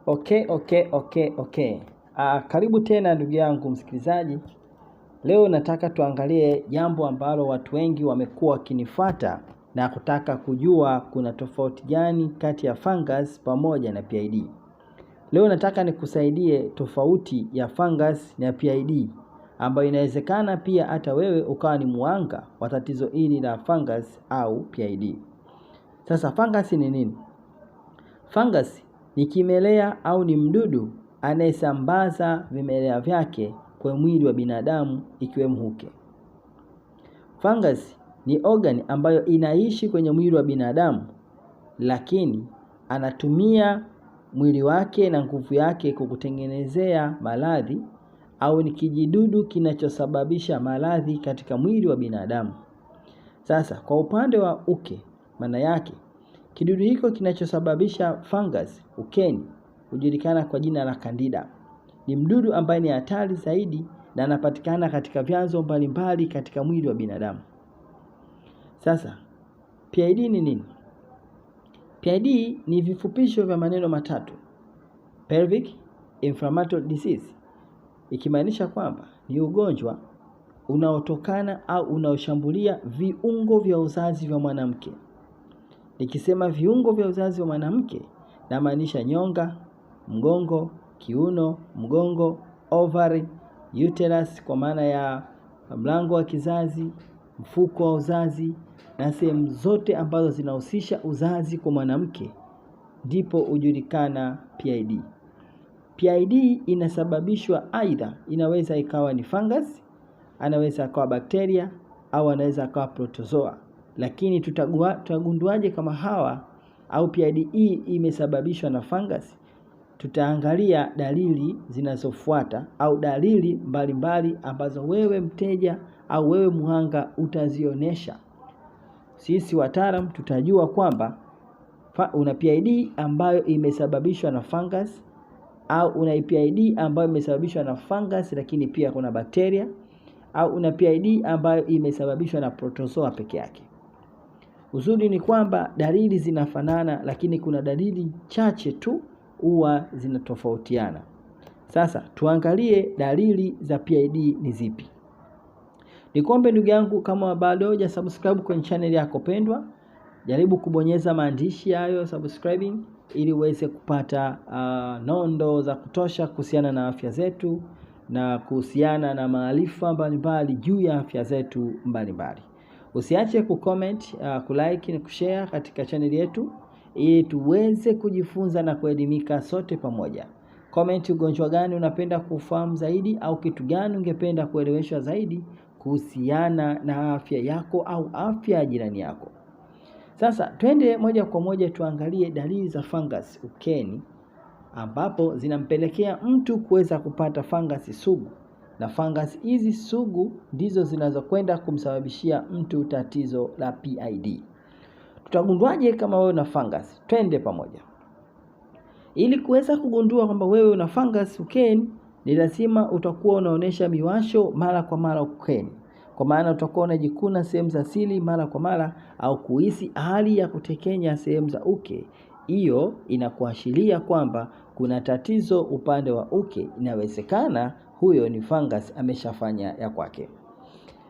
Okay. Karibu tena ndugu yangu msikilizaji. Leo nataka tuangalie jambo ambalo watu wengi wamekuwa wakinifuata na kutaka kujua kuna tofauti gani kati ya fungus pamoja na PID. Leo nataka nikusaidie tofauti ya fungus na PID, ambayo inawezekana pia hata wewe ukawa ni muhanga wa tatizo hili la fungus au PID. Sasa fungus ni nini? Fungus ni kimelea au ni mdudu anayesambaza vimelea vyake kwa mwili wa binadamu ikiwemo uke. Fungus ni organ ambayo inaishi kwenye mwili wa binadamu, lakini anatumia mwili wake na nguvu yake kukutengenezea maradhi, au ni kijidudu kinachosababisha maradhi katika mwili wa binadamu. Sasa kwa upande wa uke, maana yake kidudu hiko kinachosababisha fungus ukeni hujulikana kwa jina la CANDIDA. Ni mdudu ambaye ni hatari zaidi na anapatikana katika vyanzo mbalimbali katika mwili wa binadamu. Sasa PID ni nini? PID ni vifupisho vya maneno matatu: Pelvic inflammatory disease, ikimaanisha kwamba ni ugonjwa unaotokana au unaoshambulia viungo vya uzazi vya mwanamke. Nikisema viungo vya uzazi wa mwanamke, na maanisha nyonga, mgongo, kiuno, mgongo, ovary, uterus kwa maana ya mlango wa kizazi, mfuko wa uzazi na sehemu zote ambazo zinahusisha uzazi kwa mwanamke, ndipo hujulikana PID. PID inasababishwa aidha, inaweza ikawa ni fungus, anaweza ikawa bakteria, au anaweza ikawa protozoa. Lakini tutagunduaje kama hawa au PID hii imesababishwa na fungus? Tutaangalia dalili zinazofuata au dalili mbalimbali ambazo wewe mteja au wewe muhanga utazionesha. Sisi wataalamu tutajua kwamba una PID ambayo imesababishwa na fungus, au una PID ambayo imesababishwa na fungus lakini pia kuna bakteria, au una PID ambayo imesababishwa na protozoa peke yake. Uzuri ni kwamba dalili zinafanana, lakini kuna dalili chache tu huwa zinatofautiana. Sasa tuangalie dalili za PID ni zipi. Nikombe ndugu yangu, kama bado hujasubscribe kwenye channel yako pendwa, jaribu kubonyeza maandishi hayo subscribing ili uweze kupata nondo za kutosha kuhusiana na afya zetu na kuhusiana na maarifa mbalimbali juu ya afya zetu mbalimbali. Usiache kucomment, kulike na kushare katika channel yetu ili tuweze kujifunza na kuelimika sote pamoja. Comment ugonjwa gani unapenda kufahamu zaidi, au kitu gani ungependa kueleweshwa zaidi kuhusiana na afya yako au afya ya jirani yako. Sasa twende moja kwa moja tuangalie dalili za fungus ukeni, ambapo zinampelekea mtu kuweza kupata fungus sugu. Na fungus hizi sugu ndizo zinazokwenda kumsababishia mtu tatizo la PID. Tutagunduaje kama wewe una fungus? Twende pamoja. Ili kuweza kugundua kwamba wewe una fungus ukeni, ni lazima utakuwa unaonesha miwasho mara kwa mara ukeni. Kwa maana utakuwa unajikuna sehemu za siri mara kwa mara, au kuhisi hali ya kutekenya sehemu za uke. Hiyo inakuashiria kwamba kuna tatizo upande wa uke. Inawezekana huyo ni fungus ameshafanya ya kwake.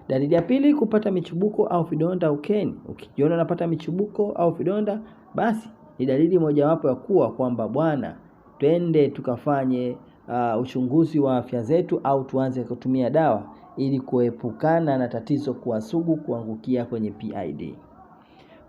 Dalili ya pili, kupata michubuko au vidonda ukeni. Ukijiona unapata michubuko au vidonda, basi ni dalili mojawapo ya kuwa kwamba bwana, twende tukafanye uchunguzi wa afya zetu, au tuanze kutumia dawa ili kuepukana na tatizo kuwa sugu, kuangukia kwenye PID.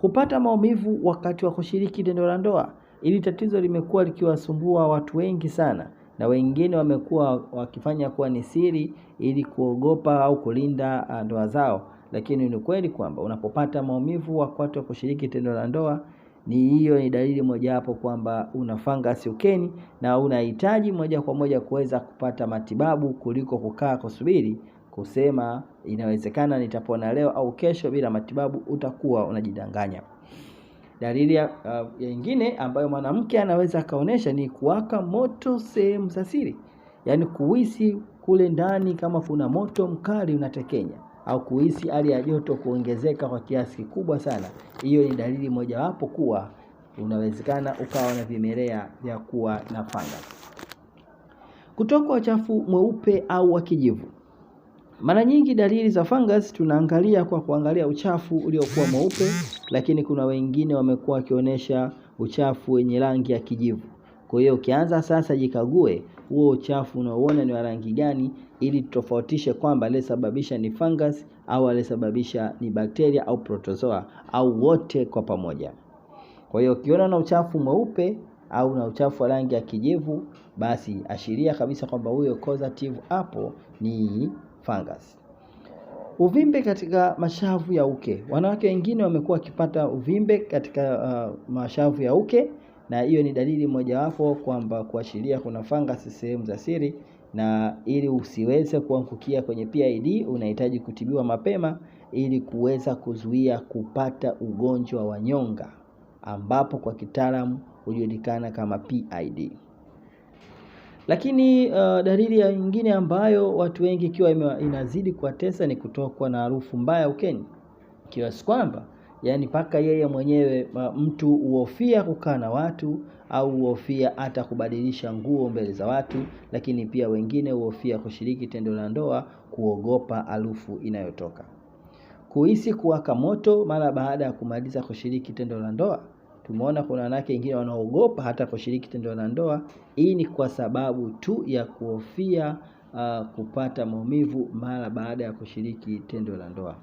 Kupata maumivu wakati wa kushiriki tendo la ndoa. Ili tatizo limekuwa likiwasumbua watu wengi sana, na wengine wamekuwa wakifanya kuwa ni siri ili kuogopa au kulinda ndoa zao. Lakini ni kweli kwamba unapopata maumivu wakati wa kushiriki tendo la ndoa, ni dalili moja hapo kwamba una fungus ukeni, na unahitaji moja kwa moja kuweza kupata matibabu kuliko kukaa kusubiri kusema inawezekana nitapona leo au kesho. Bila matibabu utakuwa unajidanganya. Dalili nyingine ambayo mwanamke anaweza kaonesha ni kuwaka moto sehemu za siri, yaani kuhisi kule ndani kama kuna moto mkali unatekenya, au kuhisi hali ya joto kuongezeka kwa kiasi kikubwa sana. Hiyo ni dalili mojawapo kuwa unawezekana ukawa na vimelea vya kuwa na fungus. Kutoka uchafu mweupe au wa kijivu. Mara nyingi dalili za fungus tunaangalia kwa kuangalia uchafu uliokuwa mweupe, lakini kuna wengine wamekuwa wakionyesha uchafu wenye rangi ya kijivu. Kwa hiyo ukianza sasa jikague huo uchafu unaoona ni wa rangi gani, ili tutofautishe kwamba aliyesababisha ni fungus au aliyesababisha ni bakteria au protozoa au wote kwa pamoja. Kwa hiyo ukiona na uchafu mweupe au na uchafu wa rangi ya kijivu, basi ashiria kabisa kwamba huyo causative hapo ni fungus. Uvimbe katika mashavu ya uke. Wanawake wengine wamekuwa wakipata uvimbe katika mashavu ya uke, na hiyo ni dalili mojawapo kwamba kuashiria kuna fungus sehemu za siri, na ili usiweze kuangukia kwenye PID unahitaji kutibiwa mapema ili kuweza kuzuia kupata ugonjwa wa nyonga, ambapo kwa kitaalamu hujulikana kama PID. Lakini dalili nyingine ambayo watu wengi ikiwa inazidi kuwatesa ni kutokwa na harufu mbaya ukeni, kiasi kwamba yani paka yeye mwenyewe mtu huhofia kukaa na watu au huhofia hata kubadilisha nguo mbele za watu, lakini pia wengine huhofia kushiriki tendo la ndoa kuogopa harufu inayotoka. Kuhisi kuwaka moto mara baada ya kumaliza kushiriki tendo la ndoa. Tumeona kuna wanawake wengine wanaogopa hata kushiriki tendo la ndoa. Hii ni kwa sababu tu ya kuhofia kupata maumivu mara baada ya kushiriki tendo la ndoa.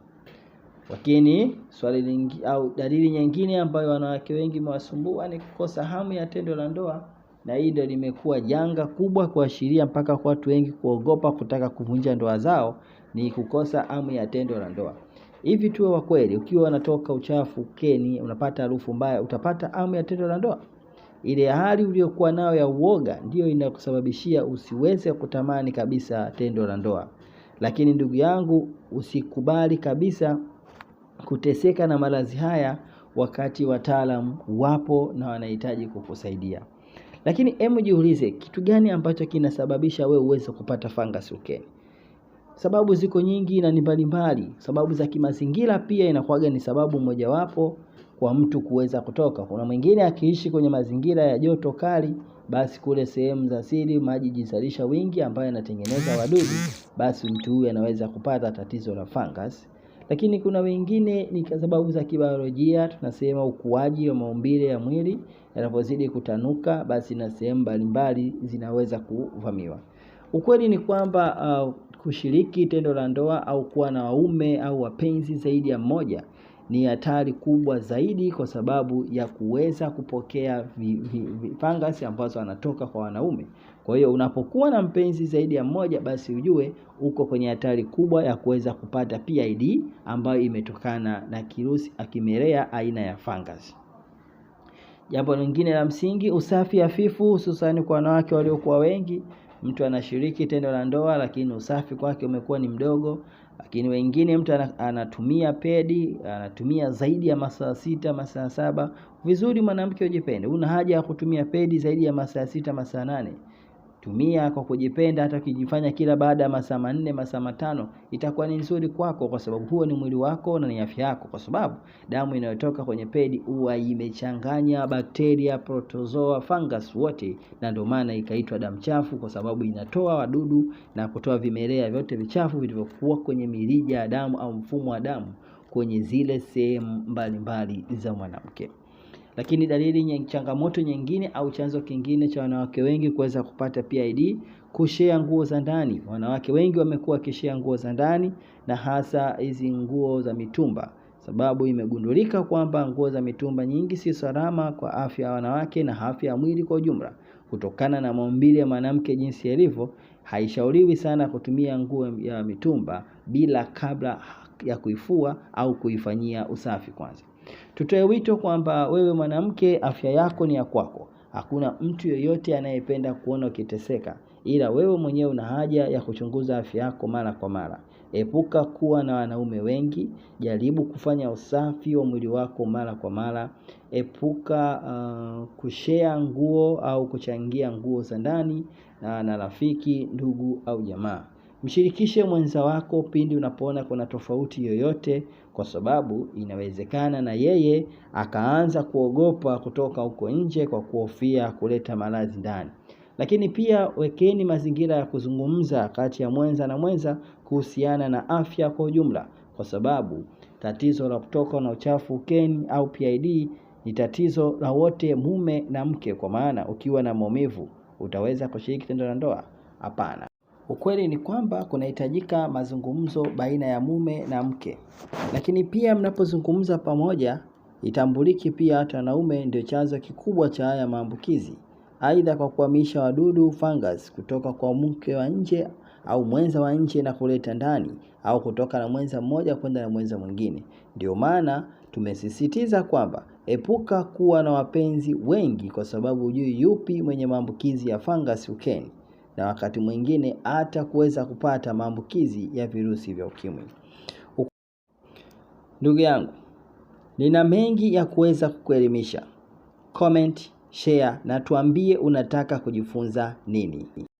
Lakini swali lingine au dalili nyingine ambayo wanawake wengi mewasumbua ni kukosa hamu ya tendo la ndoa, na hii ndio limekuwa janga kubwa kuashiria mpaka kwa watu wengi kuogopa kutaka kuvunja ndoa zao, ni kukosa hamu ya tendo la ndoa. Hivi tuwe wa kweli, ukiwa unatoka uchafu ukeni, unapata harufu mbaya, utapata hamu ya tendo la ndoa? Ile hali uliyokuwa nayo ya uoga ndio inakusababishia usiweze kutamani kabisa tendo la ndoa. Lakini ndugu yangu, usikubali kabisa kuteseka na maradhi haya wakati wataalamu wapo na wanahitaji kukusaidia. Lakini hebu jiulize, kitu gani ambacho kinasababisha wewe uweze kupata fungus ukeni? Sababu ziko nyingi na ni mbalimbali. Sababu za kimazingira pia inakuwaga ni sababu mojawapo kwa mtu kuweza kutoka. Kuna mwingine akiishi kwenye mazingira ya joto kali, basi kule sehemu za siri maji hujizalisha wingi ambayo yanatengeneza wadudu, basi mtu huyu anaweza kupata tatizo la fungus. Lakini kuna wengine ni kwa sababu za kibiolojia, tunasema ukuaji wa maumbile ya mwili yanapozidi kutanuka, basi na sehemu mbalimbali zinaweza kuvamiwa. Ukweli ni kwamba kushiriki tendo la ndoa au kuwa na waume au wapenzi zaidi ya mmoja ni hatari kubwa zaidi, kwa sababu ya kuweza kupokea fungus ambazo anatoka kwa wanaume. Kwa hiyo unapokuwa na mpenzi zaidi ya mmoja, basi ujue uko kwenye hatari kubwa ya kuweza kupata PID ambayo imetokana na kirusi Kimelea aina ya fungus. Jambo lingine la msingi, usafi hafifu, hususan kwa wanawake waliokuwa wengi. Mtu anashiriki tendo la ndoa lakini usafi kwake umekuwa ni mdogo. Lakini wengine mtu anatumia pedi, anatumia zaidi ya masaa 6, masaa 7. Vizuri mwanamke ujipende. Una haja ya kutumia pedi zaidi ya masaa 6, masaa 8. Tumia kwa kujipenda. Hata ukijifanya kila baada ya masaa 4, masaa 5, itakuwa ni nzuri kwako, kwa sababu huo ni mwili wako na ni afya yako, kwa sababu damu inayotoka kwenye pedi huwa imechanganya bakteria, protozoa, fungus wote, na ndio maana ikaitwa damu chafu, kwa sababu inatoa wadudu na kutoa vimelea vyote vichafu vilivyokuwa kwenye mirija ya damu au mfumo wa damu kwenye zile sehemu mbalimbali za mwanamke. Lakini dalili changamoto nyingine au chanzo kingine cha wanawake wengi kuweza kupata PID, kushare nguo za ndani. Wanawake wengi wamekuwa wakishare nguo za ndani, na hasa hizi nguo za mitumba, sababu imegundulika kwamba nguo za mitumba nyingi si salama kwa afya ya wanawake na afya ya mwili kwa ujumla. Kutokana na maumbile ya mwanamke jinsi yalivyo, haishauriwi sana kutumia nguo ya mitumba bila kabla ya kuifua au kuifanyia usafi kwanza. Tutoe wito kwamba wewe mwanamke, afya yako ni ya kwako. Hakuna mtu yeyote anayependa kuona ukiteseka, ila wewe mwenyewe una haja ya kuchunguza afya yako mara kwa mara. Epuka kuwa na wanaume wengi, jaribu kufanya usafi wa mwili wako mara kwa mara. Epuka kushare nguo au kuchangia nguo za ndani na rafiki, ndugu au jamaa. Mshirikishe mwenza wako pindi unapoona kuna tofauti yoyote, kwa sababu inawezekana na yeye akaanza kuogopa kutoka huko nje kwa kuhofia kuleta maradhi ndani. Lakini pia wekeni mazingira ya kuzungumza kati ya mwenza na mwenza kuhusiana na afya kwa ujumla, kwa sababu tatizo la kutoka na uchafu ukeni au PID ni tatizo la wote, mume na mke. Kwa maana ukiwa na maumivu utaweza kushiriki tendo la ndoa? Hapana. Ukweli ni kwamba kunahitajika mazungumzo baina ya mume na mke. Lakini pia mnapozungumza pamoja, itambuliki pia hata wanaume ndio chanzo kikubwa cha haya maambukizi, aidha kwa kuhamisha wadudu fungus kutoka kwa mke wa nje au mwenza wa nje na kuleta ndani, au kutoka na mwenza mmoja kwenda na mwenza mwingine. Ndio maana tumesisitiza kwamba epuka kuwa na wapenzi wengi, kwa sababu hujui yupi mwenye maambukizi ya fangasi ukeni, na wakati mwingine hata kuweza kupata maambukizi ya virusi vya ukimwi. Ndugu yangu, nina mengi ya kuweza kukuelimisha. Comment, share na tuambie unataka kujifunza nini.